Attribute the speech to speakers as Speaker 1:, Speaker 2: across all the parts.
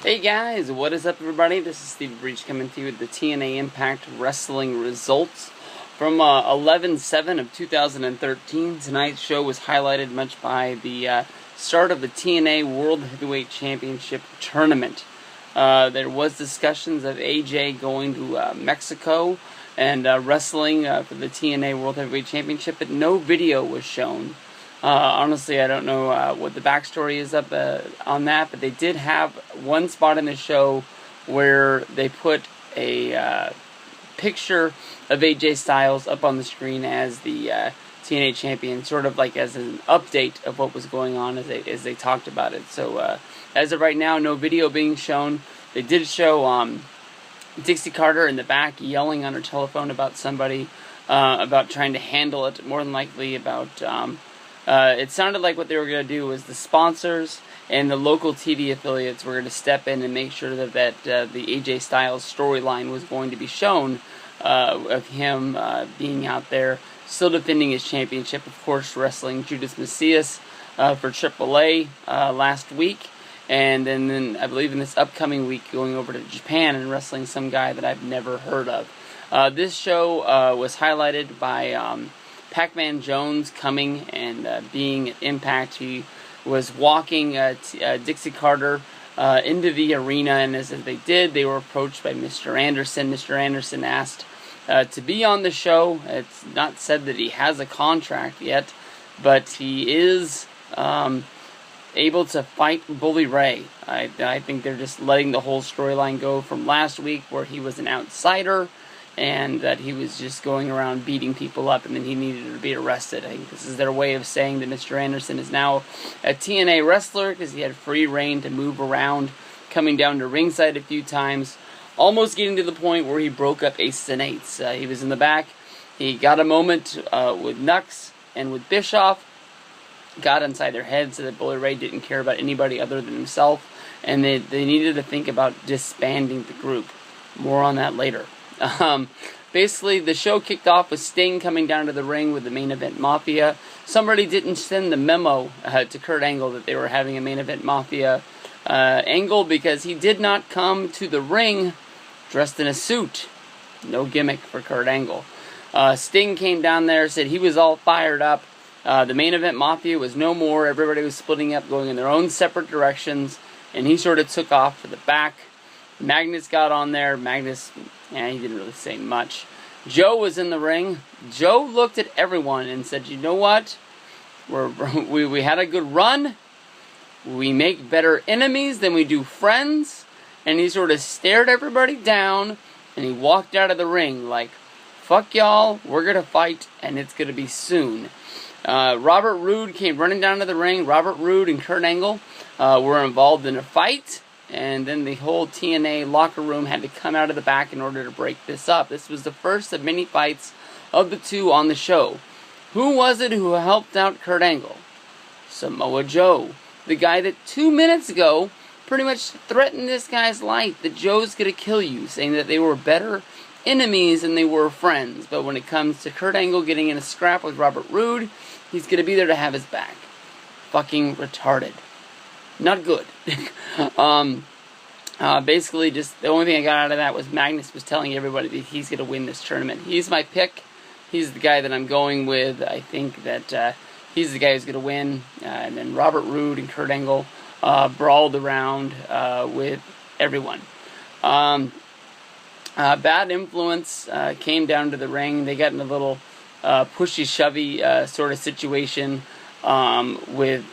Speaker 1: Hey guys, what is up everybody? This is Steve Breach coming to you with the TNA Impact Wrestling results from 11/7 of 2013. Tonight's show was highlighted much by the start of the TNA World Heavyweight Championship tournament. There was discussions of AJ going to Mexico and wrestling for the TNA World Heavyweight Championship, but no video was shown. Honestly, I don't know what the backstory is up on that, but they did have one spot in the show where they put a picture of AJ Styles up on the screen as the TNA champion, sort of like as an update of what was going on as they talked about it. So as of right now, no video being shown. They did show Dixie Carter in the back yelling on her telephone about somebody, about trying to handle it, more than likely about... it sounded like what they were going to do was the sponsors and the local TV affiliates were going to step in and make sure that the AJ Styles storyline was going to be shown of him being out there, still defending his championship, of course, wrestling Judas Macias for AAA last week, and then I believe in this upcoming week going over to Japan and wrestling some guy that I've never heard of. This show was highlighted by... Pac-Man Jones coming and being at Impact. He was walking Dixie Carter into the arena, and as they did, they were approached by Mr. Anderson. Mr. Anderson asked to be on the show. It's not said that he has a contract yet, but he is able to fight Bully Ray. I think they're just letting the whole storyline go from last week where he was an outsider and that he was just going around beating people up and then he needed to be arrested. I think this is their way of saying that Mr. Anderson is now a TNA wrestler because he had free reign to move around, coming down to ringside a few times, almost getting to the point where he broke up Aces and Eights. He was in the back. He got a moment with Nux and with Bischoff, got inside their head so that Bully Ray didn't care about anybody other than himself, and they needed to think about disbanding the group. More on that later. Basically, the show kicked off with Sting coming down to the ring with the main event Mafia. Somebody didn't send the memo to Kurt Angle that they were having a main event Mafia angle because he did not come to the ring dressed in a suit. No gimmick for Kurt Angle. Sting came down there, said he was all fired up. The main event Mafia was no more. Everybody was splitting up, going in their own separate directions, and he sort of took off for the back. Magnus got on there. Magnus, he didn't really say much. Joe was in the ring. Joe looked at everyone and said, you know what? We had a good run. We make better enemies than we do friends. And he sort of stared everybody down and he walked out of the ring like, fuck y'all, we're going to fight and it's going to be soon. Robert Roode came running down to the ring. Robert Roode and Kurt Angle were involved in a fight. And then the whole TNA locker room had to come out of the back in order to break this up. This was the first of many fights of the two on the show. Who was it who helped out Kurt Angle? Samoa Joe. The guy that 2 minutes ago pretty much threatened this guy's life, that Joe's going to kill you, saying that they were better enemies than they were friends. But when it comes to Kurt Angle getting in a scrap with Robert Roode, he's going to be there to have his back. Fucking retarded. Not good. Basically, just the only thing I got out of that was Magnus was telling everybody that he's going to win this tournament. He's my pick. He's the guy that I'm going with. I think that he's the guy who's going to win. And then Robert Roode and Kurt Angle brawled around with everyone. Bad Influence came down to the ring. They got in a little pushy-shovey sort of situation with...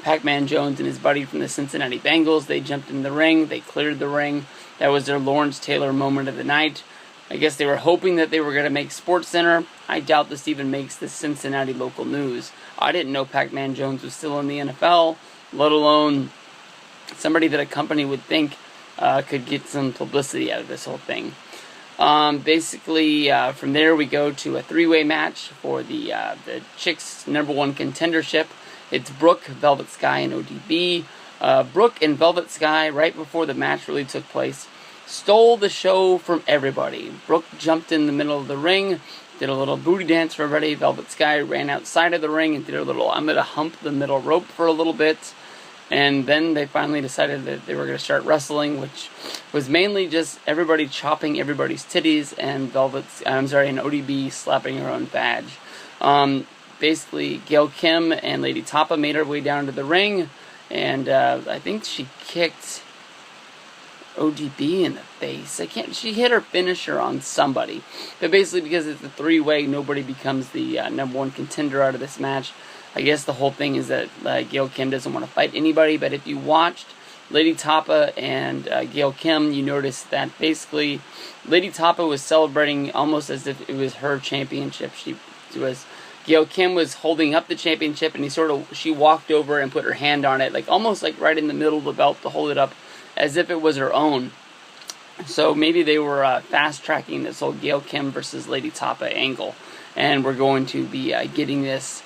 Speaker 1: Pac-Man Jones and his buddy from the Cincinnati Bengals. They jumped in the ring. They cleared the ring. That was their Lawrence Taylor moment of the night. I guess they were hoping that they were going to make SportsCenter. I doubt this even makes the Cincinnati local news. I didn't know Pac-Man Jones was still in the NFL, let alone somebody that a company would think could get some publicity out of this whole thing. Basically, from there we go to a three-way match for the Chicks #1 contendership. It's Brooke, Velvet Sky, and ODB. Brooke and Velvet Sky, right before the match really took place, stole the show from everybody. Brooke jumped in the middle of the ring, did a little booty dance for everybody. Velvet Sky ran outside of the ring and did a little, I'm going to hump the middle rope for a little bit. And then they finally decided that they were going to start wrestling, which was mainly just everybody chopping everybody's titties and and ODB slapping her own badge. Basically, Gail Kim and Lady Tapa made her way down to the ring, and I think she kicked ODB in the face. She hit her finisher on somebody. But basically, because it's a three-way, nobody becomes the #1 contender out of this match. I guess the whole thing is that Gail Kim doesn't want to fight anybody, but if you watched Lady Tapa and Gail Kim, you noticed that basically Lady Tapa was celebrating almost as if it was her championship. Gail Kim was holding up the championship, and she walked over and put her hand on it, almost right in the middle of the belt to hold it up as if it was her own. So maybe they were fast-tracking this whole Gail Kim versus Lady Tapa angle, and we're going to be getting this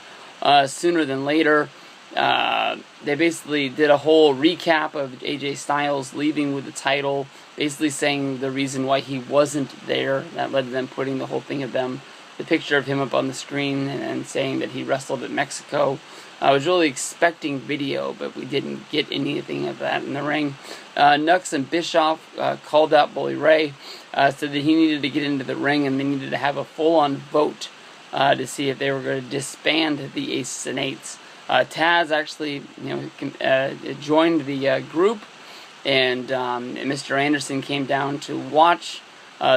Speaker 1: sooner than later. They basically did a whole recap of AJ Styles leaving with the title, basically saying the reason why he wasn't there. That led to them putting the whole thing of the picture of him up on the screen and saying that he wrestled at Mexico. I was really expecting video, but we didn't get anything of that in the ring. Nux and Bischoff called out Bully Ray, said that he needed to get into the ring and they needed to have a full-on vote to see if they were going to disband the Aces and Eights. Taz actually, joined the group, and Mr. Anderson came down to watch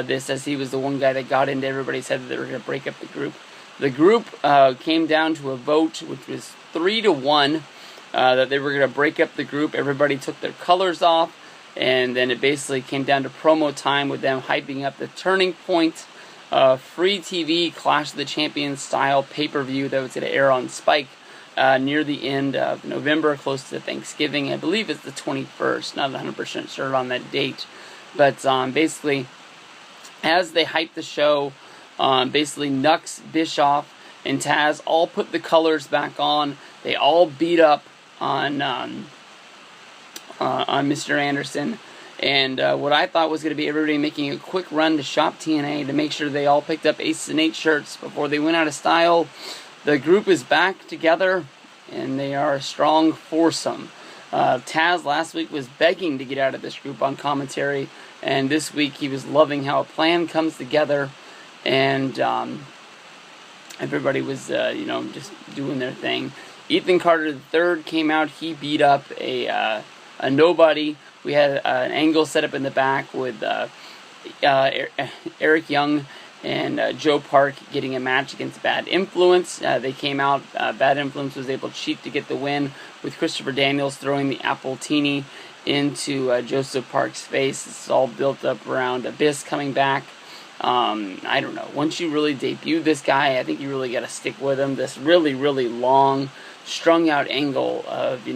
Speaker 1: this, as he was the one guy that got into. Everybody said that they were going to break up the group. The group came down to a vote, which was 3-1, that they were going to break up the group. Everybody took their colors off, and then it basically came down to promo time with them hyping up the Turning Point free TV Clash of the Champions style pay-per-view that was going to air on Spike near the end of November, close to Thanksgiving. I believe it's the 21st, not 100% sure on that date. But basically, as they hyped the show, basically Nux, Bischoff, and Taz all put the colors back on. They all beat up on Mr. Anderson. And what I thought was going to be everybody making a quick run to Shop TNA to make sure they all picked up Aces and Eights shirts before they went out of style. The group is back together, and they are a strong foursome. Taz last week was begging to get out of this group on commentary, and this week he was loving how a plan comes together, and everybody was, just doing their thing. Ethan Carter III came out. He beat up a nobody. We had an angle set up in the back with Eric Young and Joe Park getting a match against Bad Influence. They came out. Bad Influence was able to cheat to get the win, with Christopher Daniels throwing the Appletini into Joseph Park's face. It's all built up around Abyss coming back. I don't know. Once you really debut this guy, I think you really got to stick with him. This really, really long, strung out angle of,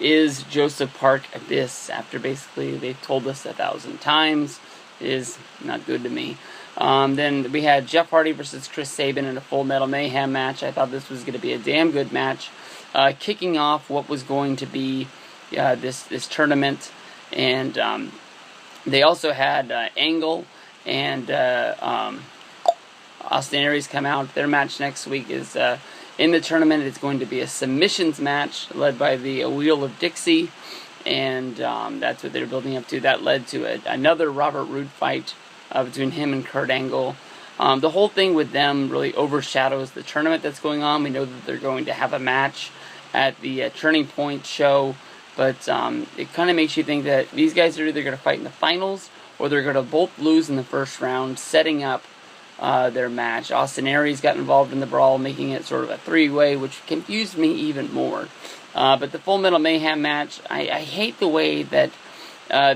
Speaker 1: is Joseph Park Abyss, after basically they've told us 1,000 times, is not good to me. Then we had Jeff Hardy versus Chris Sabin in a Full Metal Mayhem match. I thought this was going to be a damn good match, kicking off what was going to be this tournament. And they also had Angle and Austin Aries come out. Their match next week is in the tournament. It's going to be a submissions match led by the Wheel of Dixie, and that's what they're building up to. That led to another Robert Roode fight between him and Kurt Angle. The whole thing with them really overshadows the tournament that's going on. We know that they're going to have a match at the Turning Point show, but it kind of makes you think that these guys are either going to fight in the finals or they're going to both lose in the first round, setting up their match. Austin Aries got involved in the brawl, making it sort of a three-way, which confused me even more. But the Full Metal Mayhem match, I hate the way that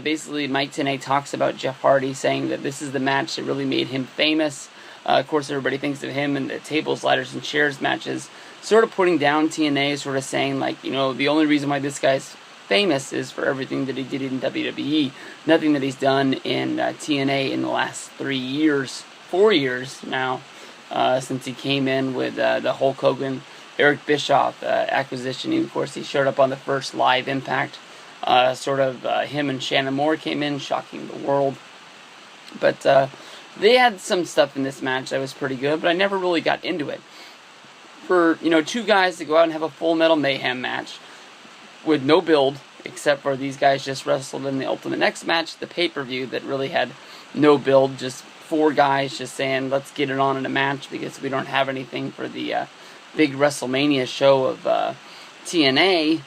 Speaker 1: basically Mike Tenay talks about Jeff Hardy, saying that this is the match that really made him famous. Of course, everybody thinks of him in the tables, ladders, and chairs matches, sort of putting down TNA, sort of saying, the only reason why this guy's famous is for everything that he did in WWE. Nothing that he's done in TNA in the last 4 years now, since he came in with the Hulk Hogan, Eric Bischoff acquisition. Of course, he showed up on the first live Impact. Him and Shannon Moore came in, shocking the world. But they had some stuff in this match that was pretty good, but I never really got into it. For, two guys to go out and have a Full Metal Mayhem match, with no build, except for these guys just wrestled in the Ultimate X match, the pay-per-view that really had no build, just 4 guys just saying, let's get it on in a match because we don't have anything for the big WrestleMania show of TNA.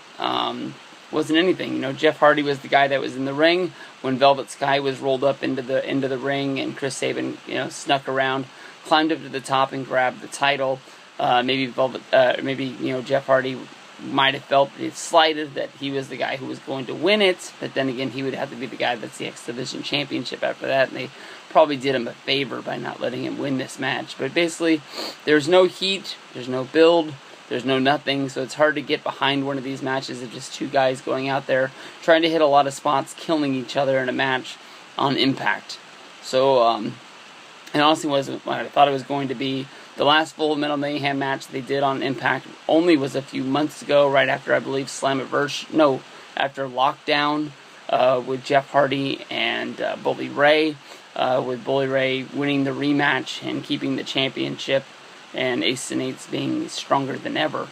Speaker 1: Wasn't anything. You know, Jeff Hardy was the guy that was in the ring when Velvet Sky was rolled up into the ring, and Chris Sabin, you know, snuck around, climbed up to the top and grabbed the title. Maybe Jeff Hardy might have felt slighted that he was the guy who was going to win it, but then again, he would have to be the guy that's the X Division Championship after that, and they probably did him a favor by not letting him win this match. But basically, there's no heat, there's no build, there's no nothing, so it's hard to get behind one of these matches of just 2 guys going out there, trying to hit a lot of spots, killing each other in a match on Impact. So, it honestly wasn't what I thought it was going to be. The last Full Metal Mayhem match they did on Impact only was a few months ago, right after, I believe, after Lockdown, with Jeff Hardy and Bully Ray, with Bully Ray winning the rematch and keeping the championship, and Ace and Eights being stronger than ever.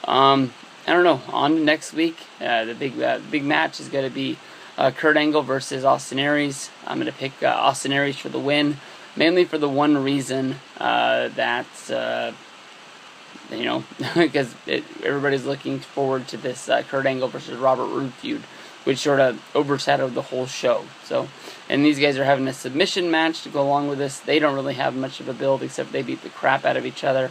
Speaker 1: I don't know. On to next week, the big match is going to be Kurt Angle versus Austin Aries. I'm going to pick Austin Aries for the win, mainly for the one reason that, you know, because everybody's looking forward to this Kurt Angle versus Robert Roode feud, which sort of overshadowed the whole show. So, and these guys are having a submission match to go along with this. They don't really have much of a build, except they beat the crap out of each other.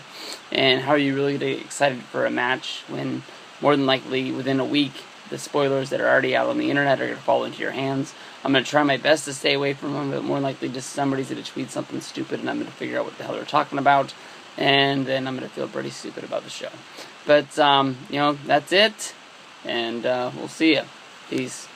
Speaker 1: And how are you really excited for a match when, more than likely, within a week, the spoilers that are already out on the internet are going to fall into your hands? I'm going to try my best to stay away from them, but more likely just somebody's going to tweet something stupid, and I'm going to figure out what the hell they're talking about, and then I'm going to feel pretty stupid about the show. But, you know, that's it, and we'll see ya. Peace.